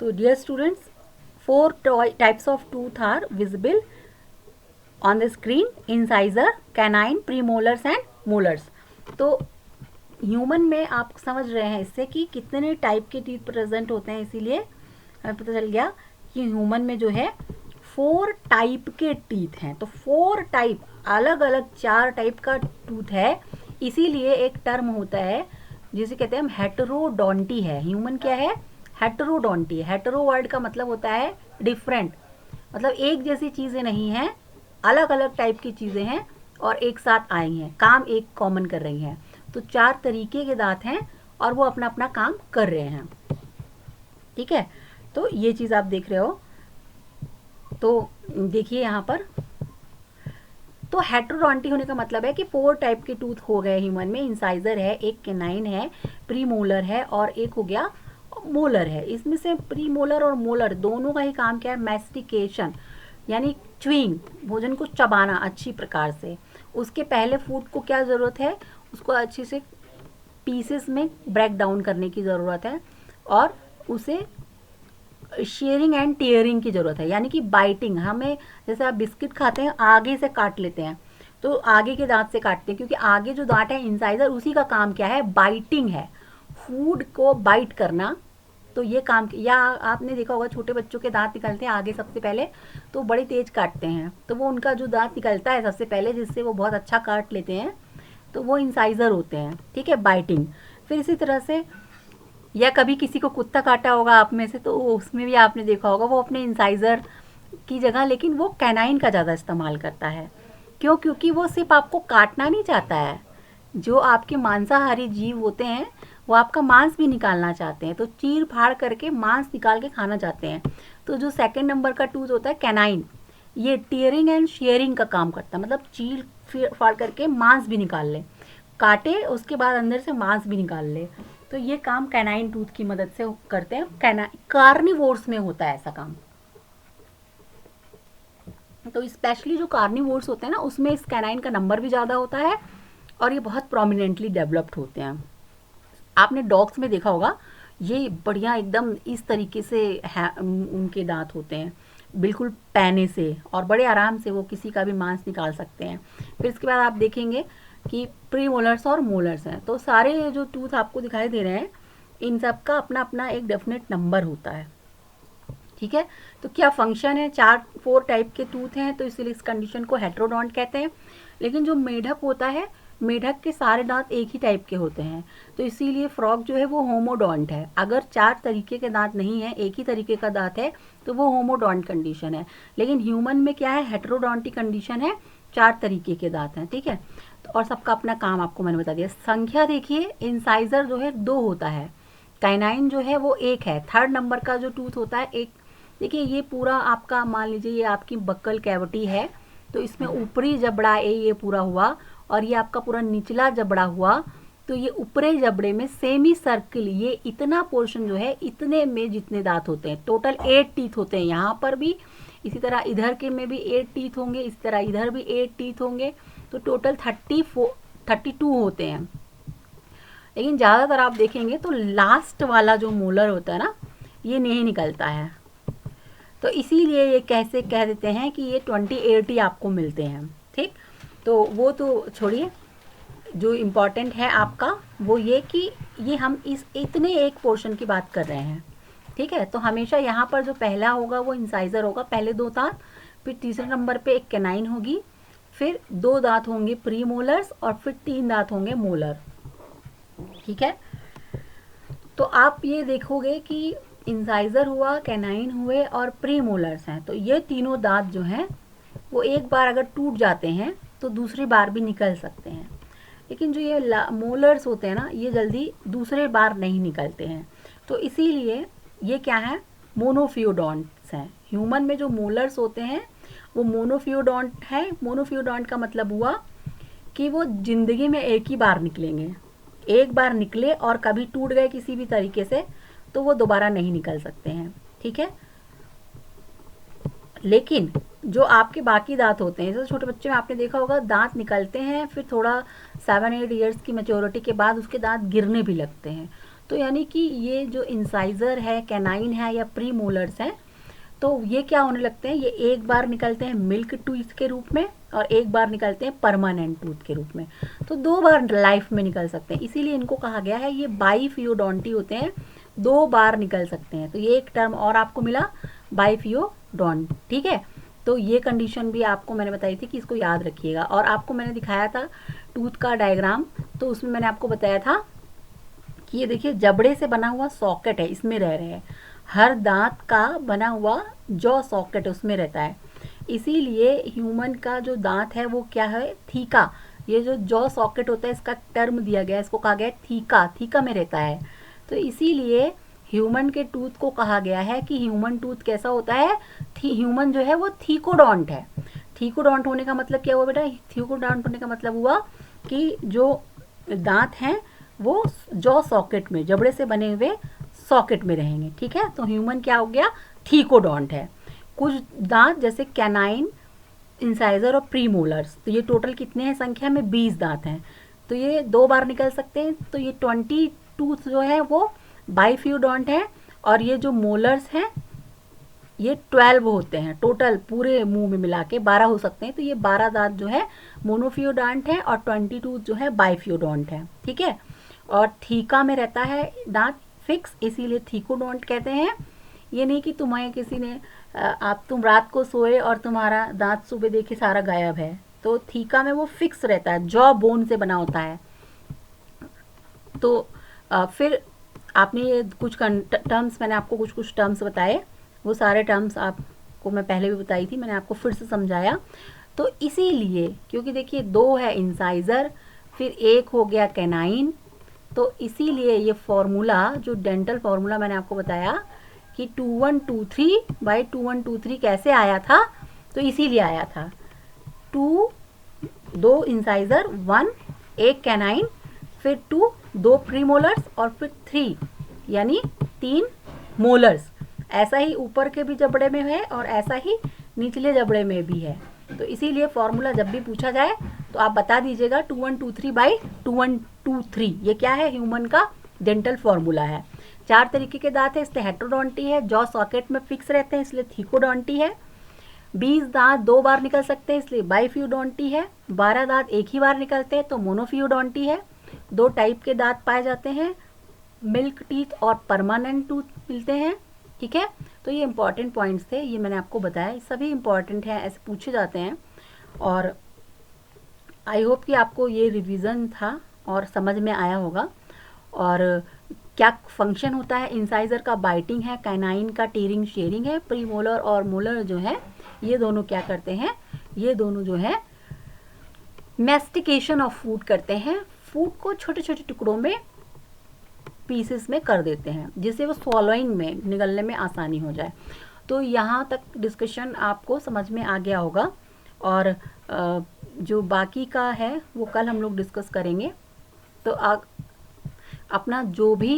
तो dear students, 4 types of tooth are visible on the screen: incisor, canine, premolars and molars. तो human में आप समझ रहे हैं इससे कि कितने टाइप के टीथ प्रेजेंट होते हैं, इसीलिए हमें पता चल गया कि ह्यूमन में जो है 4 टाइप के टीथ हैं। तो 4 टाइप, अलग अलग 4 टाइप का टूथ है, इसीलिए एक टर्म होता है जिसे कहते हैं हम हेटेरोडोंटी है। ह्यूमन क्या है? हेटेरोडोंटी। हेटेरो वर्ड का मतलब होता है डिफरेंट, मतलब एक जैसी चीज़ें नहीं हैं, अलग अलग टाइप की चीज़ें हैं और एक साथ आई हैं, काम एक कॉमन कर रही हैं। तो 4 तरीके के दांत हैं और वो अपना अपना काम कर रहे हैं। ठीक है, तो ये चीज़ आप देख रहे हो। तो देखिए यहाँ पर, तो हेटेरोडोंटी होने का मतलब है कि 4 टाइप के टूथ हो गए ह्यूमन में। इंसाइजर है, एक कैनाइन है, प्रीमोलर है और एक हो गया मोलर है। इसमें से प्रीमोलर और मोलर दोनों का ही काम क्या है? मैस्टिकेशन, यानी च्युइंग, भोजन को चबाना अच्छी प्रकार से। उसके पहले फूड को क्या ज़रूरत है? उसको अच्छे से पीसेस में ब्रेक डाउन करने की ज़रूरत है और उसे शेयरिंग एंड टेयरिंग की ज़रूरत है, यानी कि बाइटिंग। हमें जैसे आप बिस्किट खाते हैं, आगे से काट लेते हैं, तो आगे के दांत से काटते हैं, क्योंकि आगे जो दांत है इंसाइजर, उसी का काम क्या है? बाइटिंग है, फूड को बाइट करना। तो ये काम, या आपने देखा होगा छोटे बच्चों के दांत निकलते हैं आगे सबसे पहले, तो बड़ी तेज काटते हैं, तो वो उनका जो दांत निकलता है सबसे पहले, जिससे वो बहुत अच्छा काट लेते हैं, तो वो इंसाइजर होते हैं। ठीक है, बाइटिंग। फिर इसी तरह से, या कभी किसी को कुत्ता काटा होगा आप में से, तो उसमें भी आपने देखा होगा वो अपने इंसाइजर की जगह लेकिन वो कैनाइन का ज़्यादा इस्तेमाल करता है। क्यों? क्योंकि वो सिर्फ आपको काटना नहीं चाहता है। जो आपके मांसाहारी जीव होते हैं वो आपका मांस भी निकालना चाहते हैं, तो चीर फाड़ करके मांस निकाल के खाना चाहते हैं। तो जो सेकंड नंबर का टूथ होता है कैनाइन, ये टीयरिंग एंड शेयरिंग का काम करता है, मतलब चीर फाड़ करके मांस भी निकाल ले, काटे उसके बाद अंदर से मांस भी निकाल ले। तो ये काम कैनाइन टूथ की मदद से करते हैं। कार्निवोर्स में होता है ऐसा काम। तो स्पेशली जो कार्निवोर्स होते हैं ना, उसमें इस कैनाइन का नंबर भी ज़्यादा होता है और ये बहुत प्रोमिनेंटली डेवलप्ड होते हैं। आपने डॉग्स में देखा होगा, ये बढ़िया एकदम इस तरीके से उनके दांत होते हैं, बिल्कुल पैने से, और बड़े आराम से वो किसी का भी मांस निकाल सकते हैं। फिर इसके बाद आप देखेंगे कि प्री मोलर्स और मोलर्स हैं। तो सारे जो टूथ आपको दिखाई दे रहे हैं, इन सब का अपना अपना एक डेफिनेट नंबर होता है। ठीक है, तो क्या फंक्शन है? 4 टाइप के टूथ हैं, तो इसलिए इस कंडीशन को हेटेरोडोंट कहते हैं। लेकिन जो मेढक होता है, मेढक के सारे दांत एक ही टाइप के होते हैं, तो इसीलिए फ्रॉग जो है वो होमोडोंट है। अगर 4 तरीके के दांत नहीं है, एक ही तरीके का दांत है, तो वो होमोडोंट कंडीशन है। लेकिन ह्यूमन में क्या है? हेटेरोडोंटी कंडीशन है, 4 तरीके के दांत हैं। ठीक है, तो और सबका अपना काम आपको मैंने बता दिया। संख्या देखिए, इंसाइजर जो है 2 होता है, काइनाइन जो है वो 1 है। थर्ड नंबर का जो टूथ होता है 1। देखिए ये पूरा आपका, मान लीजिए ये आपकी बक्कल कैविटी है, तो इसमें ऊपरी जबड़ा ये पूरा हुआ, और ये आपका पूरा निचला जबड़ा हुआ। तो ये ऊपरी जबड़े में सेमी सर्किल, ये इतना पोर्शन जो है, इतने में जितने दांत होते हैं, टोटल 8 टीथ होते हैं यहाँ पर भी। इसी तरह इधर के में भी 8 टीथ होंगे, इसी तरह इधर भी 8 टीथ होंगे, तो टोटल 32 होते हैं। लेकिन ज़्यादातर आप देखेंगे तो लास्ट वाला जो मोलर होता है ना, ये नहीं निकलता है, तो इसीलिए ये कैसे कह देते हैं कि ये 28 ही आपको मिलते हैं। ठीक, तो वो तो छोड़िए, जो इम्पोर्टेंट है आपका वो ये कि ये हम इस इतने एक पोर्शन की बात कर रहे हैं। ठीक है, तो हमेशा यहाँ पर जो पहला होगा वो इंसाइजर होगा, पहले 2 दांत, फिर तीसरे नंबर पे एक कैनाइन होगी, फिर 2 दांत होंगे प्री मोलर्स, और फिर 3 दांत होंगे मोलर। ठीक है, तो आप ये देखोगे कि इंसाइजर हुआ, कैनाइन हुए और प्री मोलर्स हैं, तो ये तीनों दांत जो हैं वो एक बार अगर टूट जाते हैं तो दूसरी बार भी निकल सकते हैं। लेकिन जो ये मोलर्स होते हैं ना, ये जल्दी दूसरे बार नहीं निकलते हैं, तो इसीलिए ये क्या है? मोनोफियोडोंट्स हैं। ह्यूमन में जो मोलर्स होते हैं वो मोनोफियोडोंट है। मोनोफियोडोंट का मतलब हुआ कि वो जिंदगी में एक ही बार निकलेंगे, एक बार निकले और कभी टूट गए किसी भी तरीके से, तो वो दोबारा नहीं निकल सकते हैं। ठीक है, लेकिन जो आपके बाकी दांत होते हैं, जैसे छोटे बच्चे में आपने देखा होगा दांत निकलते हैं, फिर थोड़ा 7-8 ईयर्स की मैच्योरिटी के बाद उसके दांत गिरने भी लगते हैं, तो यानी कि ये जो इंसाइजर है, कैनाइन है या प्री मोलर्स हैं, तो ये क्या होने लगते हैं, ये एक बार निकलते हैं मिल्क टूथ के रूप में और एक बार निकलते हैं परमानेंट टूथ के रूप में। तो 2 बार लाइफ में निकल सकते हैं, इसीलिए इनको कहा गया है ये बाइफियोडोंटी होते हैं, 2 बार निकल सकते हैं। तो ये एक टर्म और आपको मिला, बाइफियोडोंट। ठीक है, तो ये कंडीशन भी आपको मैंने बताई थी कि इसको याद रखिएगा। और आपको मैंने दिखाया था टूथ का डायग्राम, तो उसमें मैंने आपको बताया था कि ये देखिए जबड़े से बना हुआ सॉकेट है, इसमें रह रहे हैं। हर दांत का बना हुआ जॉ सॉकेट उसमें रहता है, इसीलिए ह्यूमन का जो दांत है वो क्या है, थीका। ये जो जॉ सॉकेट होता है इसका टर्म दिया गया है, इसको कहा गया है थीका, थीका में रहता है। तो इसीलिए ह्यूमन के टूथ को कहा गया है कि ह्यूमन टूथ कैसा होता है, ह्यूमन जो है वो थीकोडोंट है। थीकोडोंट होने का मतलब क्या हुआ बेटा, थीकोडोंट होने का मतलब हुआ कि जो दांत हैं वो जॉ सॉकेट में, जबड़े से बने हुए सॉकेट में रहेंगे। ठीक है, तो ह्यूमन क्या हो गया, थीकोडोंट है। कुछ दांत जैसे कैनाइन, इंसाइजर और प्रीमोलर्स, तो ये टोटल कितने हैं संख्या में, 20 दांत हैं। तो ये 2 बार निकल सकते हैं, तो ये 20 टूथ जो है वो बाइफियोडोंट है। और ये जो मोलर्स हैं ये 12 होते हैं टोटल, पूरे मुंह में मिला के 12 हो सकते हैं। तो ये 12 दांत जो है मोनोफियोडोंट है और 22 जो है बाइफियोडोंट है। ठीक है, और थीका में रहता है दांत फिक्स, इसीलिए थीकोडोंट कहते हैं। ये नहीं कि तुम्हें किसी ने तुम रात को सोए और तुम्हारा दांत सुबह देखे सारा गायब है, तो थीका में वो फिक्स रहता है, जॉ बोन से बना होता है। तो फिर आपने ये कुछ टर्म्स, मैंने आपको कुछ कुछ टर्म्स बताए, वो सारे टर्म्स आपको मैं पहले भी बताई थी, मैंने आपको फिर से समझाया। तो इसीलिए क्योंकि देखिए 2 है इंसाइजर, फिर 1 हो गया कैनाइन, तो इसीलिए ये फॉर्मूला जो डेंटल फॉर्मूला मैंने आपको बताया कि 2123/2123 कैसे आया था, तो इसीलिए आया था 2 इंसाइजर, 1 एक कैनाइन, फिर 2 प्रीमोलर्स और फिर 3 यानी 3 मोलर्स। ऐसा ही ऊपर के भी जबड़े में है और ऐसा ही निचले जबड़े में भी है। तो इसीलिए फॉर्मूला जब भी पूछा जाए तो आप बता दीजिएगा 2123/2123, ये क्या है, ह्यूमन का डेंटल फॉर्मूला है। 4 तरीके के दांत है इसलिए हेट्रोडोंटी है, जॉ सॉकेट में फिक्स रहते हैं इसलिए थीकोडोंटी है। 20 दांत 2 बार निकल सकते हैं इसलिए बाइफियोडोंटी है। 12 दांत एक ही बार निकलते हैं तो मोनोफियोडोंटी है। 2 टाइप के दांत पाए जाते हैं, मिल्क टीथ और परमानेंट टूथ मिलते हैं। ठीक है, तो ये इंपॉर्टेंट पॉइंट्स थे, ये मैंने आपको बताया, सभी इंपॉर्टेंट हैं, ऐसे पूछे जाते हैं। और आई होप कि आपको ये रिवीजन था और समझ में आया होगा। और क्या फंक्शन होता है इंसाइजर का, बाइटिंग है, कैनाइन का टीयरिंग शेयरिंग है, प्रीमोलर और मोलर जो है ये दोनों क्या करते हैं, ये दोनों जो है मैस्टिकेशन ऑफ फूड करते हैं, फूड को छोटे छोटे टुकड़ों में पीसेस में कर देते हैं जिससे वो स्वॉलोइंग में, निगलने में आसानी हो जाए। तो यहाँ तक डिस्कशन आपको समझ में आ गया होगा। और जो बाकी का है वो कल हम लोग डिस्कस करेंगे। तो अपना जो भी